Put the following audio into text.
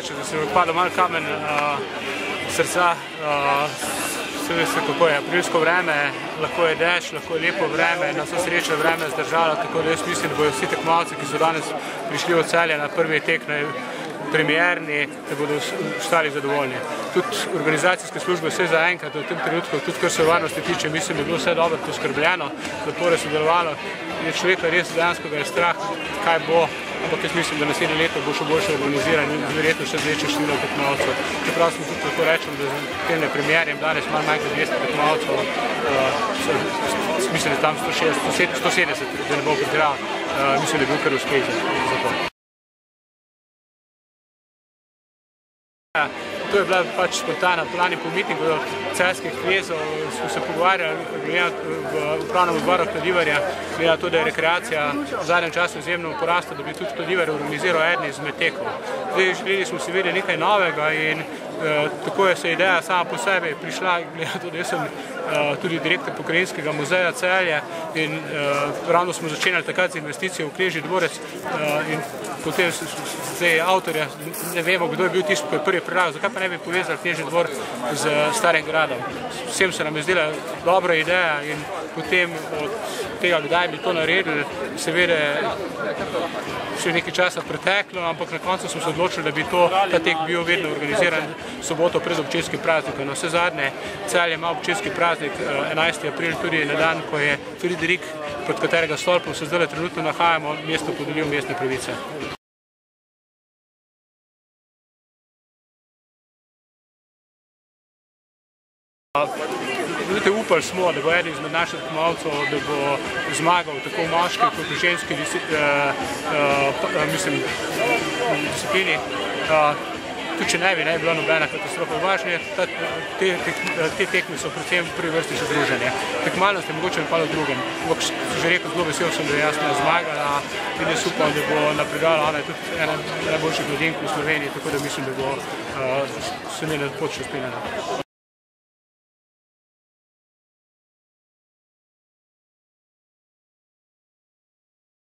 reči, da se mi odpadlo malo kamen srca. Se veste, kako je aprilsko vreme, lahko je dež, lahko je lepo vreme, na vso srečo vreme zdržalo, tako da jaz mislim, da bodo vsi tekmovalci, ki so danes prišli v Celje na prvi tek, premierni, da bodo ostali zadovoljni. Tudi organizacijske službe vse zaenkrat v tem trenutku, tudi kar se varnosti tiče, mislim, da je bilo vse dobro poskrbljeno, lepo je sodelovalo. Je človeka res dejansko ga je strah, kaj bo, ampak jaz mislim, da naslednje leto bo še boljše organiziran in verjetno še večje število tekmovalcev. Čeprav smo tudi lahko rečem, da z tem premierjem danes malo manj kot 200 tekmovalcev, mislim, da tam 170, da ne bo pretiral, mislim, da je bil kar uspeh za to. To je bila pač spontana plan po mitingu celjskih knezov, smo se pogovarjali v upravnem odboru Kladivarja, glede na to, da je rekreacija v zadnjem času izjemno porasla, da bi tudi Kladivar organiziral eden izmed tekov. Zdaj, želeli smo si videti nekaj novega in tako je se ideja sama po sebi prišla, glede na to, da jaz sem tudi direktor Pokrajinskega muzeja Celje in ravno smo začenjali takrat z investicijo v Knežji dvorec in potem zdaj avtorja, ne vemo, kdo je bil tisti, ko je prvi pripravil, zakaj pa ne bi povezali Knežji dvor z Starim gradom. Vsem se nam je zdela dobra ideja in potem od tega, kdaj bi to naredili, seveda še nekaj časa preteklo, ampak na koncu smo se odločili, da bi ta tek bil vedno organiziran soboto pred občinskim praznikom. Na vse zadnje Celje ima občinski praznik 11. april, tudi na dan, ko je Friderik, pod katerega stolpom se zdaj trenutno nahajamo, mesto podelil mestne pravice. Upali smo, da bo eden izmed naših tekmovalcev, da bo zmagal tako v moški kot v ženski disciplini. Tudi če ne bi bila nobena katastrofa. Važno je, te tekme so predvsem v prvi vrsti še druženje. Tekmovalnost je mogoče napalo v drugem. Ampak že rekel, zelo vesel sem, da je jasno zmagala in jaz upam, da bo napredovala. Ona je tudi ena najboljših mladink v Sloveniji, tako da mislim, da bo se njena pot še speljena.